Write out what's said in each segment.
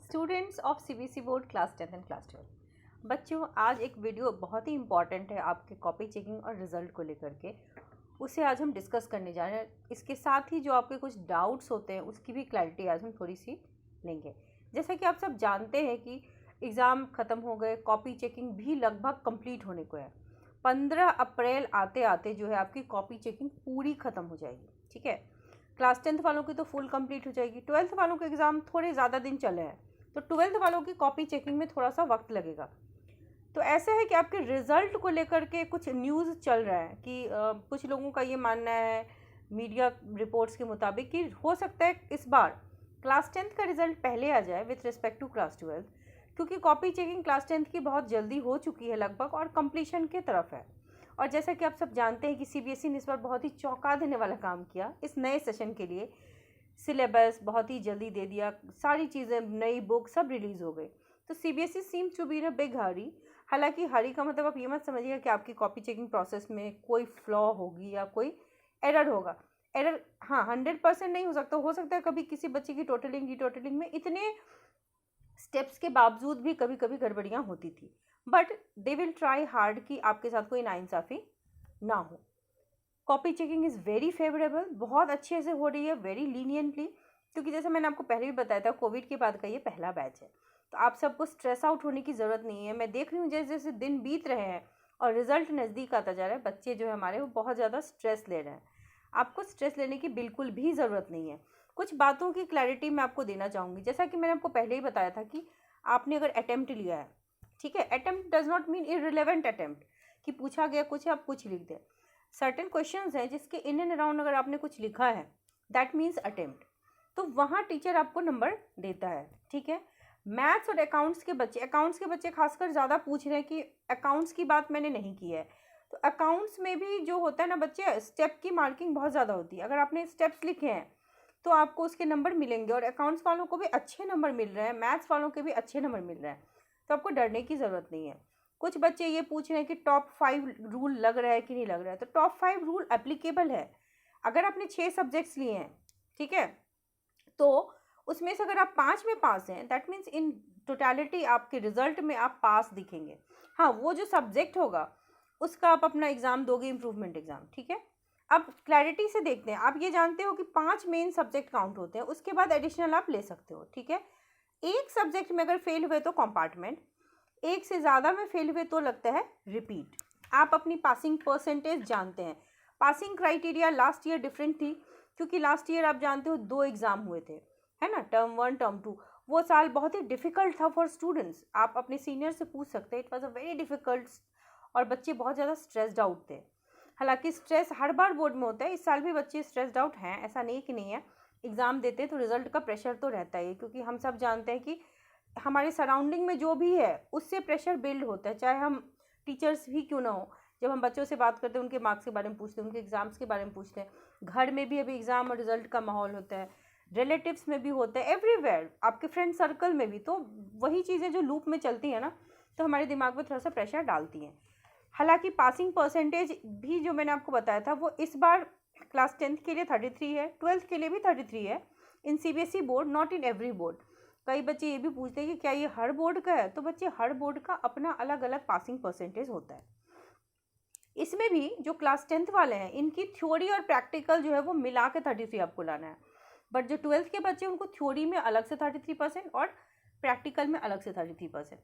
Students of CBSE board class 10 and class 12। बच्चों, आज एक वीडियो बहुत ही इंपॉर्टेंट है आपके कॉपी चेकिंग और रिजल्ट को लेकर के। उसे आज हम डिस्कस करने जा रहे हैं। इसके साथ ही जो आपके कुछ डाउट्स होते हैं उसकी भी क्लैरिटी आज हम थोड़ी सी लेंगे। जैसा कि आप सब जानते हैं कि एग्ज़ाम ख़त्म हो गए, कॉपी चेकिंग भी लगभग कंप्लीट होने को है। 15 अप्रैल आते आते जो है आपकी कॉपी चेकिंग पूरी ख़त्म हो जाएगी। ठीक है, क्लास 10th वालों की तो फुल कंप्लीट हो जाएगी। 12th वालों के एग्ज़ाम थोड़े ज़्यादा दिन चले हैं, तो 12th वालों की कॉपी चेकिंग में थोड़ा सा वक्त लगेगा। तो ऐसा है कि आपके रिज़ल्ट को लेकर के कुछ न्यूज़ चल रहा है कि कुछ लोगों का ये मानना है मीडिया रिपोर्ट्स के मुताबिक कि हो सकता है इस बार क्लास 10th का रिज़ल्ट पहले आ जाए with respect to class 12th, क्योंकि कॉपी चेकिंग क्लास 10th की बहुत जल्दी हो चुकी है लगभग और कंप्लीशन की तरफ है। और जैसा कि आप सब जानते हैं कि सीबीएसई ने इस बार बहुत ही चौंका देने वाला काम किया इस नए सेशन के लिए। सिलेबस बहुत ही जल्दी दे दिया, सारी चीज़ें, नई बुक सब रिलीज़ हो गई। तो CBSE seems to be in a big hurry. हालांकि हरी का मतलब आप ये मत समझिएगा कि आपकी कॉपी चेकिंग प्रोसेस में कोई फ्लॉ होगी या कोई एरर होगा। एरर हाँ 100% नहीं हो सकता है कभी किसी बच्चे की टोटलिंग में इतने स्टेप्स के बावजूद भी कभी कभी गड़बड़ियाँ होती थी, but they will try hard कि आपके साथ कोई नाइंसाफ़ी ना हो। Copy checking is very favourable, बहुत अच्छे से हो रही है, वेरी लीनियंटली, क्योंकि जैसे मैंने आपको पहले भी बताया था कोविड के बाद का ये पहला बैच है। तो आप सबको स्ट्रेस आउट होने की ज़रूरत नहीं है। मैं देख रही हूँ जैसे जैसे दिन बीत रहे हैं और रिजल्ट नज़दीक आता जा रहा है, बच्चे जो है हमारे वो बहुत ज़्यादा स्ट्रेस ले रहे हैं। आपको स्ट्रेस लेने की बिल्कुल भी ज़रूरत नहीं है। कुछ बातों की क्लैरिटी मैं आपको देना चाहूँगी। जैसा कि मैंने आपको पहले ही बताया था कि आपने अगर अटेम्प्ट लिया है, ठीक है, attempt does not mean irrelevant attempt कि पूछा गया कुछ आप कुछ लिख दें। सर्टेन क्वेश्चंस हैं जिसके इन एंड अराउंड अगर आपने कुछ लिखा है दैट मीन्स अटेम्प्ट, तो वहाँ टीचर आपको नंबर देता है। ठीक है, मैथ्स और अकाउंट्स के बच्चे खासकर ज़्यादा पूछ रहे हैं कि अकाउंट्स की बात मैंने नहीं की है। तो अकाउंट्स में भी जो होता है ना बच्चे, स्टेप की मार्किंग बहुत ज़्यादा होती है। अगर आपने स्टेप्स लिखे हैं तो आपको उसके नंबर मिलेंगे, और अकाउंट्स वालों को भी अच्छे नंबर मिल रहे हैं, मैथ्स वालों के भी अच्छे नंबर मिल रहे हैं, तो आपको डरने की ज़रूरत नहीं है। कुछ बच्चे ये पूछ रहे हैं कि टॉप 5 रूल लग रहा है कि नहीं लग रहा है। तो टॉप 5 रूल एप्लीकेबल है अगर आपने 6 सब्जेक्ट्स लिए हैं, ठीक है, तो उसमें से अगर आप 5 में पास हैं दैट मीन्स इन टोटलिटी आपके रिजल्ट में आप पास दिखेंगे। हाँ, वो जो सब्जेक्ट होगा उसका आप अपना एग्ज़ाम दोगे, इम्प्रूवमेंट एग्ज़ाम। ठीक है, अब क्लैरिटी से देखते हैं। आप ये जानते हो कि 5 मेन सब्जेक्ट काउंट होते हैं, उसके बाद एडिशनल आप ले सकते हो। ठीक है, एक सब्जेक्ट में अगर फेल हुए तो कंपार्टमेंट, एक से ज़्यादा में फेल हुए तो लगता है रिपीट। आप अपनी पासिंग परसेंटेज जानते हैं। Passing criteria last year different थी, क्योंकि लास्ट ईयर आप जानते हो 2 एग्ज़ाम हुए थे, है ना, टर्म 1 टर्म 2। वो साल बहुत ही डिफ़िकल्ट था फॉर स्टूडेंट्स। आप अपने सीनियर से पूछ सकते हैं, it was a very difficult, और बच्चे बहुत ज़्यादा स्ट्रेस्ड आउट थे। हालांकि स्ट्रेस हर बार बोर्ड में होता है, इस साल भी बच्चे स्ट्रेस्ड आउट हैं, ऐसा नहीं कि नहीं है। एग्ज़ाम देते तो रिज़ल्ट का प्रेशर तो रहता है, क्योंकि हम सब जानते हैं कि हमारे सराउंडिंग में जो भी है उससे प्रेशर बिल्ड होता है, चाहे हम टीचर्स ही क्यों ना हो। जब हम बच्चों से बात करते हैं, उनके मार्क्स के बारे में पूछते हैं, उनके एग्ज़ाम्स के बारे में पूछते हैं, घर में भी अभी एग्ज़ाम और रिजल्ट का माहौल होता है, रिलेटिव्स में भी होता है, एवरीवेयर, आपके फ्रेंड सर्कल में भी। तो वही चीज़ें जो लूप में चलती हैं ना, तो हमारे दिमाग में थोड़ा सा प्रेशर डालती हैं। हालांकि पासिंग परसेंटेज भी जो मैंने आपको बताया था वो इस बार क्लास 10th के लिए 33 है, 12th के लिए भी 33 है इन CBSE board, not in every board. कई बच्चे ये भी पूछते हैं कि क्या ये हर बोर्ड का है, तो बच्चे हर बोर्ड का अपना अलग अलग पासिंग परसेंटेज होता है। इसमें भी जो क्लास 10th वाले हैं इनकी थ्योरी और प्रैक्टिकल जो है वो मिला के 33 आपको लाना है, बट जो 12th के बच्चे उनको थ्योरी में अलग से 33% और प्रैक्टिकल में अलग से 33%।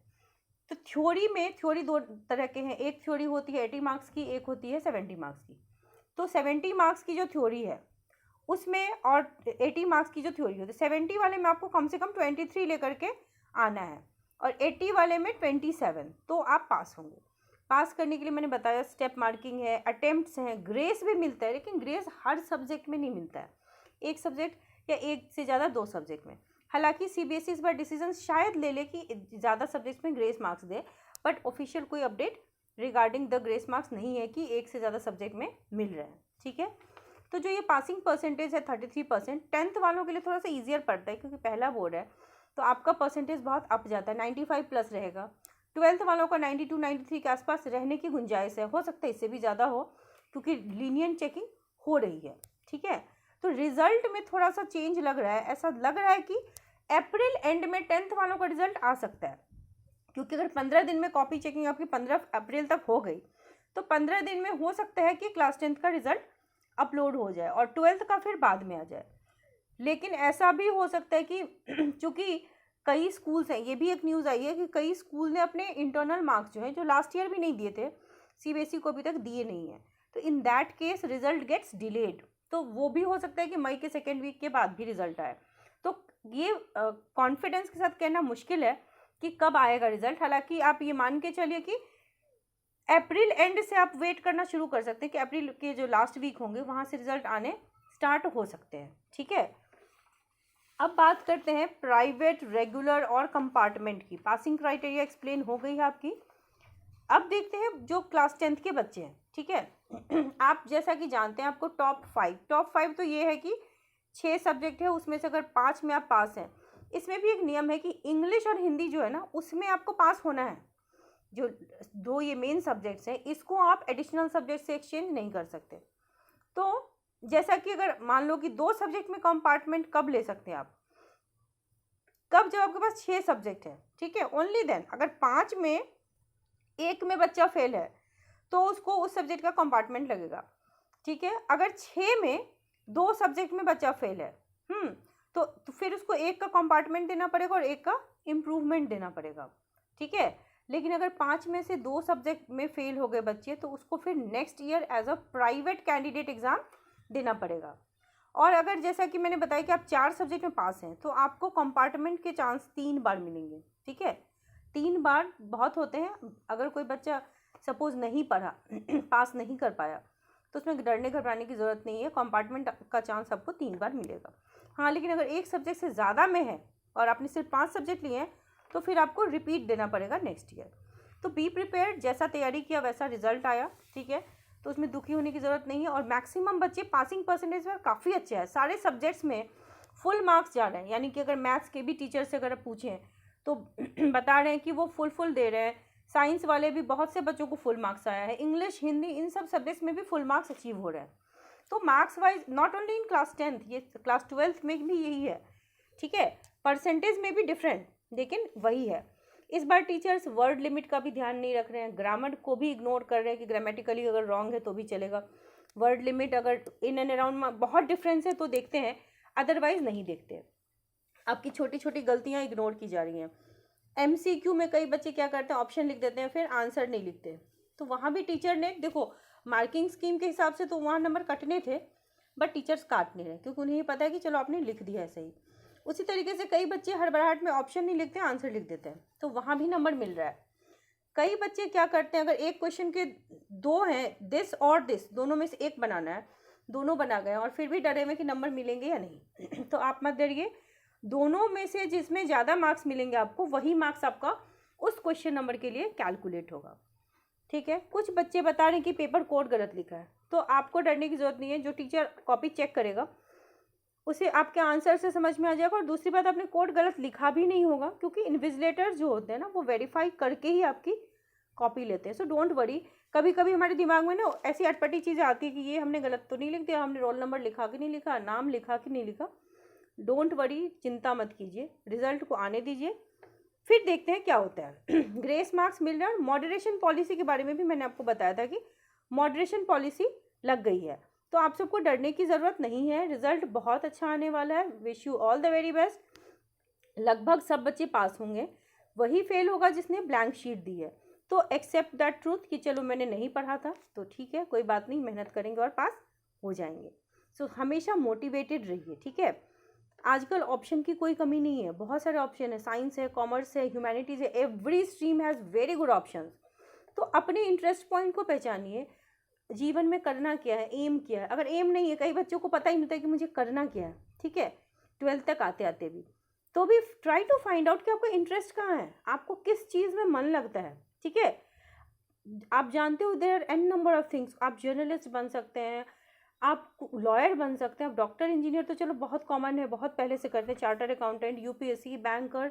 तो थ्योरी 2 तरह के हैं, एक थ्योरी होती है 80 मार्क्स की, एक होती है 70 मार्क्स की। तो 70 मार्क्स की जो थ्योरी है उसमें और 80 मार्क्स की जो थ्योरी होती है, 70 वाले में आपको कम से कम 23 लेकर के आना है और 80 वाले में 27, तो आप पास होंगे। पास करने के लिए मैंने बताया स्टेप मार्किंग है, अटेम्प्ट्स हैं, ग्रेस भी मिलता है, लेकिन ग्रेस हर सब्जेक्ट में नहीं मिलता है, एक सब्जेक्ट या एक से ज़्यादा 2 सब्जेक्ट में। हालांकि सीबीएसई इस बार डिसीजन शायद ले ले कि ज़्यादा सब्जेक्ट्स में ग्रेस मार्क्स दे, बट ऑफिशियल कोई update regarding the grace marks नहीं है कि एक से ज़्यादा सब्जेक्ट में मिल रहे हैं। ठीक है, तो जो ये पासिंग परसेंटेज है 33%, 10th वालों के लिए थोड़ा सा ईजियर पड़ता है क्योंकि पहला बोर्ड है, तो आपका परसेंटेज बहुत अप जाता है, 95 प्लस रहेगा। 12th वालों का 92 93 के आसपास रहने की गुंजाइश है, हो सकता है इससे भी ज़्यादा हो क्योंकि लीनियंट चेकिंग हो रही है। ठीक है, तो रिजल्ट में थोड़ा सा चेंज लग रहा है, ऐसा लग रहा है कि अप्रैल एंड में 10th वालों का रिजल्ट आ सकता है, क्योंकि अगर 15 दिन में कॉपी चेकिंग आपकी 15 अप्रैल तक हो गई तो 15 दिन में हो सकता है कि क्लास 10th का रिजल्ट अपलोड हो जाए और 12th का फिर बाद में आ जाए। लेकिन ऐसा भी हो सकता है कि चूँकि कई स्कूल्स हैं, ये भी एक न्यूज़ आई है कि कई स्कूल ने अपने इंटरनल मार्क्स जो हैं, जो लास्ट ईयर भी नहीं दिए थे, सीबीएसई को अभी तक दिए नहीं हैं, तो in that case result gets delayed. तो वो भी हो सकता है कि मई के सेकेंड वीक के बाद भी रिजल्ट आए। तो ये कॉन्फिडेंस के साथ कहना मुश्किल है कि कब आएगा रिजल्ट। हालांकि आप ये मान के चलिए कि अप्रैल एंड से आप वेट करना शुरू कर सकते हैं कि अप्रैल के जो लास्ट वीक होंगे वहाँ से रिजल्ट आने स्टार्ट हो सकते हैं। ठीक है, अब बात करते हैं प्राइवेट, रेगुलर और कंपार्टमेंट की। पासिंग क्राइटेरिया एक्सप्लेन हो गई है आपकी। अब देखते हैं जो क्लास 10th के बच्चे हैं। ठीक है, आप जैसा कि जानते हैं आपको टॉप 5 तो ये है कि 6 सब्जेक्ट है, उसमें से अगर 5 में आप पास हैं, इसमें भी एक नियम है कि इंग्लिश और हिंदी जो है ना, उसमें आपको पास होना है। जो 2 ये मेन सब्जेक्ट्स हैं, इसको आप एडिशनल सब्जेक्ट से एक्सचेंज नहीं कर सकते। तो जैसा कि अगर मान लो कि 2 सब्जेक्ट में कंपार्टमेंट कब ले सकते हैं आप, कब, जब आपके पास 6 सब्जेक्ट है। ठीक है, ओनली देन। अगर 5 में 1 में बच्चा फेल है तो उसको उस सब्जेक्ट का कंपार्टमेंट लगेगा। ठीक है, अगर 6 में 2 सब्जेक्ट में बच्चा फेल है तो फिर उसको 1 का कंपार्टमेंट देना पड़ेगा और 1 का इम्प्रूवमेंट देना पड़ेगा। ठीक है, लेकिन अगर 5 में से 2 सब्जेक्ट में फेल हो गए बच्चे तो उसको फिर next year as a private candidate exam देना पड़ेगा। और अगर जैसा कि मैंने बताया कि आप 4 सब्जेक्ट में पास हैं तो आपको कंपार्टमेंट के चांस 3 बार मिलेंगे। ठीक है, 3 बार बहुत होते हैं। अगर कोई बच्चा सपोज़ नहीं पढ़ा पास नहीं कर पाया तो उसमें डरने घबराने की ज़रूरत नहीं है, कंपार्टमेंट का चांस आपको 3 बार मिलेगा। हाँ, लेकिन अगर एक सब्जेक्ट से ज़्यादा में है और आपने सिर्फ 5 सब्जेक्ट लिए हैं तो फिर आपको रिपीट देना पड़ेगा नेक्स्ट ईयर। तो बी प्रिपेयर्ड, जैसा तैयारी किया वैसा रिजल्ट आया। ठीक है, तो उसमें दुखी होने की ज़रूरत नहीं है। और मैक्सिमम बच्चे पासिंग परसेंटेज में काफ़ी अच्छे हैं, सारे सब्जेक्ट्स में फुल मार्क्स जा रहे हैं। यानी कि अगर मैथ्स के भी टीचर से अगर पूछें तो बता रहे हैं कि वो फुल दे रहे हैं। साइंस वाले भी बहुत से बच्चों को फुल मार्क्स आया है। इंग्लिश, हिंदी, इन सब सब्जेक्ट्स में भी फुल मार्क्स अचीव हो रहे हैं। तो marks wise not only in class 10th, ये क्लास 12th में भी यही है। ठीक है, परसेंटेज में भी डिफरेंट, लेकिन वही है। इस बार टीचर्स वर्ड लिमिट का भी ध्यान नहीं रख रहे हैं, ग्रामर को भी इग्नोर कर रहे हैं कि ग्रामेटिकली अगर रॉन्ग है तो भी चलेगा। वर्ड लिमिट अगर इन एंड अराउंड में बहुत डिफरेंस है तो देखते हैं, अदरवाइज नहीं देखते। आपकी छोटी छोटी गलतियाँ इग्नोर की जा रही हैं। MCQ में कई बच्चे क्या करते हैं, ऑप्शन लिख देते हैं फिर आंसर नहीं लिखते। तो वहाँ भी टीचर ने, देखो मार्किंग स्कीम के हिसाब से तो वहाँ नंबर कटने थे, बट टीचर्स काट नहीं रहे क्योंकि उन्हें ये पता है कि चलो आपने लिख दिया है सही। उसी तरीके से कई बच्चे हड़बड़ाहट में ऑप्शन नहीं लिखते, आंसर लिख देते हैं, तो वहाँ भी नंबर मिल रहा है। कई बच्चे क्या करते हैं, अगर एक क्वेश्चन के 2 हैं, दिस और दिस, दोनों में से एक बनाना है, दोनों बना गए और फिर भी डरे हुए कि नंबर मिलेंगे या नहीं। तो आप मत डरिए, दोनों में से जिसमें ज़्यादा मार्क्स मिलेंगे आपको, वही मार्क्स आपका उस क्वेश्चन नंबर के लिए कैलकुलेट होगा। ठीक है, कुछ बच्चे बता रहे हैं कि पेपर कोड गलत लिखा है, तो आपको डरने की ज़रूरत नहीं है। जो टीचर कॉपी चेक करेगा उसे आपके आंसर से समझ में आ जाएगा। और दूसरी बात, आपने कोड गलत लिखा भी नहीं होगा, क्योंकि इन्विजिलेटर्स जो होते हैं ना, वो वेरीफाई करके ही आपकी कॉपी लेते हैं। So don't worry. कभी कभी हमारे दिमाग में ना ऐसी अटपटी चीज़ें आती है कि ये हमने गलत तो नहीं लिख दिया, हमने रोल नंबर लिखा कि नहीं लिखा, नाम लिखा कि नहीं लिखा। डोंट वरी, चिंता मत कीजिए, रिजल्ट को आने दीजिए, फिर देखते हैं क्या होता है। ग्रेस मार्क्स मिल रहा है। मॉडरेशन पॉलिसी के बारे में भी मैंने आपको बताया था कि मॉडरेशन पॉलिसी लग गई है, तो आप सबको डरने की ज़रूरत नहीं है। रिजल्ट बहुत अच्छा आने वाला है। Wish you all the very best. लगभग सब बच्चे पास होंगे, वही फेल होगा जिसने ब्लैंक शीट दी है। तो एक्सेप्ट दैट ट्रूथ कि चलो मैंने नहीं पढ़ा था तो ठीक है, कोई बात नहीं, मेहनत करेंगे और पास हो जाएंगे। सो हमेशा मोटिवेटेड रहिए। ठीक है, आजकल ऑप्शन की कोई कमी नहीं है, बहुत सारे ऑप्शन है, साइंस है, कॉमर्स है, ह्यूमैनिटीज़ है, every stream has very good options. तो अपने इंटरेस्ट पॉइंट को पहचानिए, जीवन में करना क्या है, एम क्या है। अगर एम नहीं है, कई बच्चों को पता ही नहीं होता कि मुझे करना क्या है। ठीक है, 12th तक आते आते भी, तो भी ट्राई टू फाइंड आउट कि आपको इंटरेस्ट कहाँ है, आपको किस चीज़ में मन लगता है। ठीक है, आप जानते हो there are a number of things. आप जर्नलिस्ट बन सकते हैं, आप लॉयर बन सकते हैं, आप डॉक्टर, इंजीनियर तो चलो बहुत कॉमन है, बहुत पहले से करते हैं, चार्टर्ड अकाउंटेंट, UPSC, बैंकर,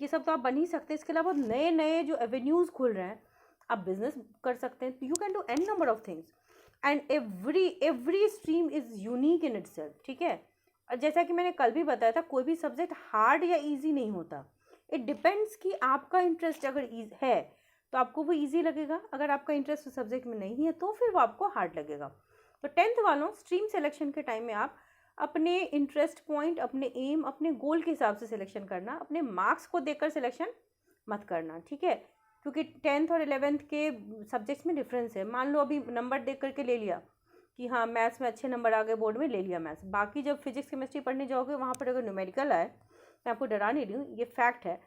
ये सब तो आप बन ही सकते हैं। इसके अलावा नए नए जो एवेन्यूज़ खुल रहे हैं, आप बिजनेस कर सकते हैं। You can do an number of things and every stream is unique in itself. ठीक है, और जैसा कि मैंने कल भी बताया था, कोई भी सब्जेक्ट हार्ड या इजी नहीं होता, इट डिपेंड्स कि आपका इंटरेस्ट अगर है तो आपको वो इजी लगेगा, अगर आपका इंटरेस्ट उस सब्जेक्ट में नहीं है तो फिर वो आपको हार्ड लगेगा। तो 10th वालों, स्ट्रीम सिलेक्शन के टाइम में आप अपने इंटरेस्ट पॉइंट, अपने एम, अपने गोल के हिसाब से सिलेक्शन करना, अपने मार्क्स को देखकर सिलेक्शन मत करना, ठीक है? क्योंकि 10th और 11th के सब्जेक्ट्स में डिफरेंस है। मान लो अभी नंबर देख करके ले लिया कि हाँ मैथ्स में अच्छे नंबर आ गए, बोर्ड में ले लिया मैथ्स, बाकी जब फिजिक्स केमिस्ट्री पढ़ने जाओगे वहाँ पर अगर न्यूमेरिकल आए, मैं आपको डरा नहीं रही हूँ, ये फैक्ट है,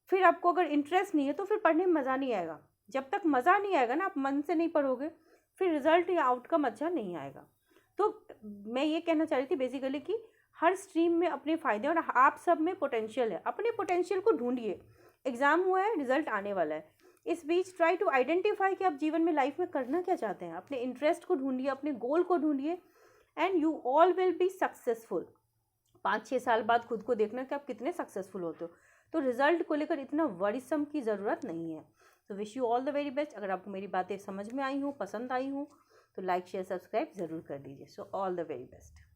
फिर आपको अगर इंटरेस्ट नहीं है तो फिर पढ़ने में मज़ा नहीं आएगा। जब तक मज़ा नहीं आएगा ना, आप मन से नहीं पढ़ोगे, फिर रिजल्ट या आउटकम अच्छा नहीं आएगा। तो मैं ये कहना चाह रही थी बेसिकली कि हर स्ट्रीम में अपने फ़ायदे और आप सब में पोटेंशियल है, अपने पोटेंशियल को ढूंढिए। एग्ज़ाम हुआ है, रिजल्ट आने वाला है, इस बीच ट्राई टू आइडेंटिफाई कि आप जीवन में लाइफ में करना क्या चाहते हैं, अपने इंटरेस्ट को ढूंढिए, अपने गोल को ढूंढिए, and you all will be successful. 5-6 साल बाद खुद को देखना कि आप कितने सक्सेसफुल होते हो। तो रिजल्ट को लेकर इतना वरीसम की ज़रूरत नहीं है। तो wish you all the very best. अगर आपको मेरी बातें समझ में आई हो, पसंद आई हो, तो लाइक शेयर सब्सक्राइब ज़रूर कर दीजिए। So all the very best.